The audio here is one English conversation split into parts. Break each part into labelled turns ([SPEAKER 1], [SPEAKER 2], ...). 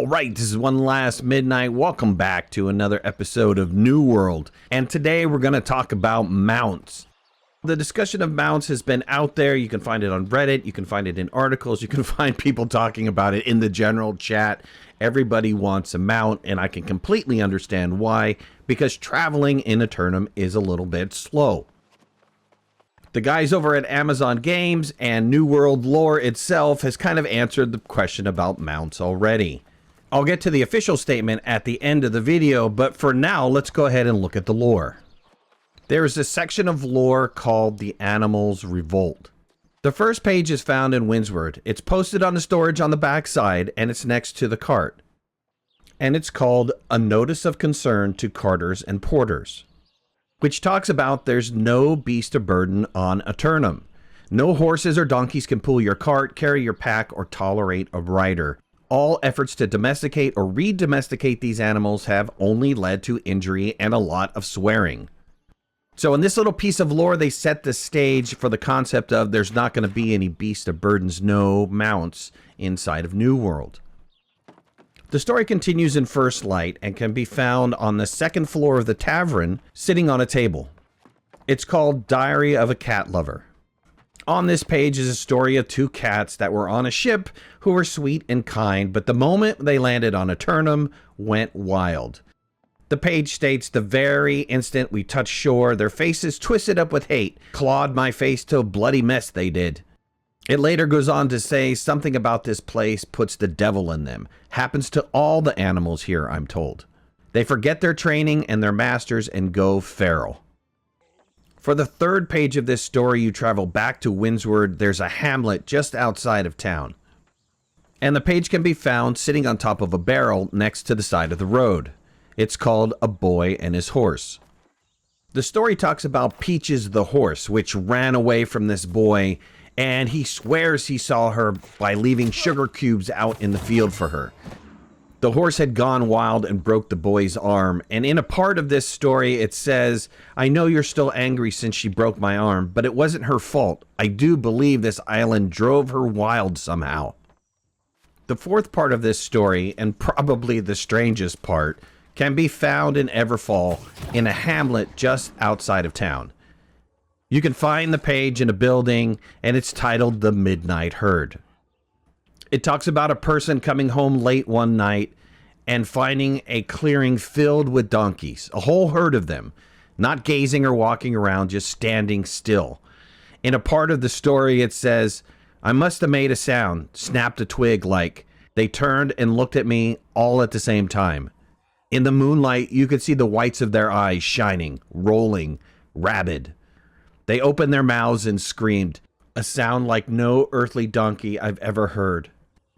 [SPEAKER 1] All right, this is OneLastMidnight. Welcome back to another episode of New World. And today we're going to talk about mounts. The discussion of mounts has been out there. You can find it on Reddit. You can find it in articles. You can find people talking about it in the general chat. Everybody wants a mount, and I can completely understand why, because traveling in Aeternum is a little bit slow. The guys over at Amazon Games and New World Lore itself has kind of answered the question about mounts already. I'll get to the official statement at the end of the video, but for now, let's go ahead and look at the lore. There is a section of lore called the Animals Revolt. The first page is found in Windsward. It's posted on the storage on the back side, and it's next to the cart. And it's called A Notice of Concern to Carters and Porters, which talks about there's no beast of burden on Aeternum. No horses or donkeys can pull your cart, carry your pack, or tolerate a rider. All efforts to domesticate or re-domesticate these animals have only led to injury and a lot of swearing. So in this little piece of lore, they set the stage for the concept of there's not going to be any beast of burdens, no mounts inside of New World. The story continues in First Light and can be found on the second floor of the tavern, sitting on a table. It's called Diary of a Cat Lover. On this page is a story of two cats that were on a ship who were sweet and kind, but the moment they landed on Aeternum, went wild. The page states, the very instant we touched shore, their faces twisted up with hate, clawed my face to a bloody mess they did. It later goes on to say something about this place puts the devil in them. Happens to all the animals here, I'm told. They forget their training and their masters and go feral. For the third page of this story, you travel back to Windsward. There's a hamlet just outside of town. And the page can be found sitting on top of a barrel next to the side of the road. It's called A Boy and His Horse. The story talks about Peaches the horse, which ran away from this boy, and he swears he saw her by leaving sugar cubes out in the field for her. The horse had gone wild and broke the boy's arm, and in a part of this story it says, I know you're still angry since she broke my arm, but it wasn't her fault. I do believe this island drove her wild somehow. The fourth part of this story, and probably the strangest part, can be found in Everfall in a hamlet just outside of town. You can find the page in a building, and it's titled The Midnight Herd. It talks about a person coming home late one night and finding a clearing filled with donkeys, a whole herd of them, not gazing or walking around, just standing still. In a part of the story, it says, I must have made a sound, snapped a twig like. They turned and looked at me all at the same time. In the moonlight, you could see the whites of their eyes shining, rolling, rabid. They opened their mouths and screamed, a sound like no earthly donkey I've ever heard.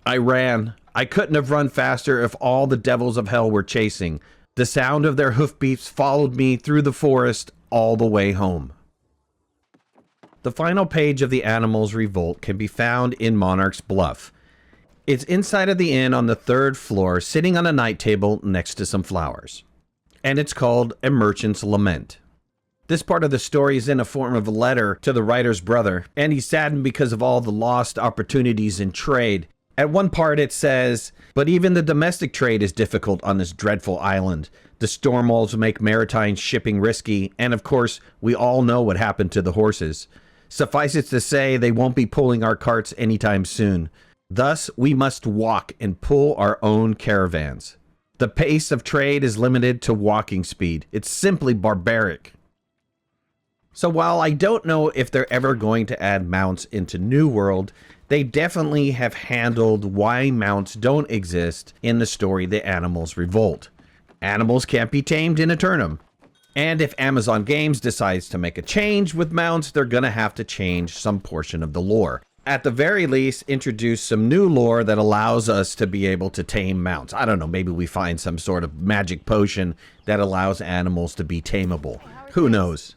[SPEAKER 1] I ran. I couldn't have run faster if all the devils of hell were chasing. The sound of their hoofbeats followed me through the forest all the way home. The final page of the Animals Revolt can be found in Monarch's Bluff. It's inside of the inn on the third floor, sitting on a night table next to some flowers. And it's called A Merchant's Lament. This part of the story is in a form of a letter to the writer's brother, and he's saddened because of all the lost opportunities in trade. At one part it says, but even the domestic trade is difficult on this dreadful island. The storm walls make maritime shipping risky, and of course, we all know what happened to the horses. Suffice it to say, they won't be pulling our carts anytime soon. Thus, we must walk and pull our own caravans. The pace of trade is limited to walking speed. It's simply barbaric. So while I don't know if they're ever going to add mounts into New World, they definitely have handled why mounts don't exist in the story The Animals Revolt. Animals can't be tamed in Aeternum. And if Amazon Games decides to make a change with mounts, they're going to have to change some portion of the lore. At the very least, introduce some new lore that allows us to be able to tame mounts. I don't know, maybe we find some sort of magic potion that allows animals to be tameable. Who knows?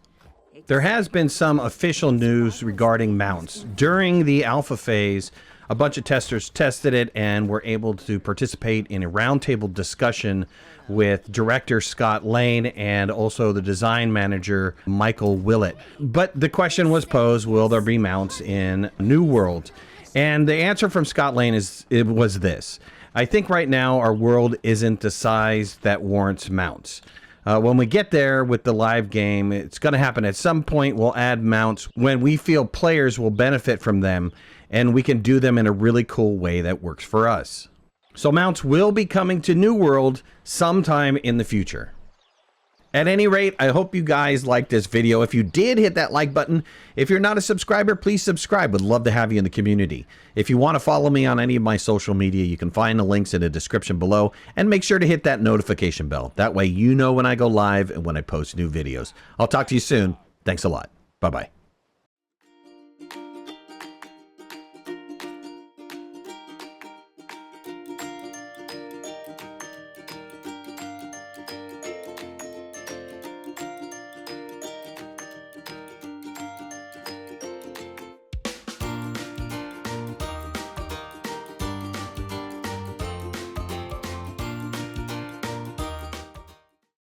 [SPEAKER 1] There has been some official news regarding mounts. During the alpha phase, a bunch of testers tested it and were able to participate in a roundtable discussion with director Scott Lane and also the design manager Michael Willett. But the question was posed, will there be mounts in New World? And the answer from Scott Lane was this. I think right now our world isn't the size that warrants mounts. When we get there with the live game, it's going to happen at some point. We'll add mounts when we feel players will benefit from them, and we can do them in a really cool way that works for us. So mounts will be coming to New World sometime in the future. At any rate, I hope you guys liked this video. If you did, hit that like button. If you're not a subscriber, please subscribe. Would love to have you in the community. If you want to follow me on any of my social media, you can find the links in the description below, and make sure to hit that notification bell. That way you know when I go live and when I post new videos. I'll talk to you soon. Thanks a lot. Bye-bye.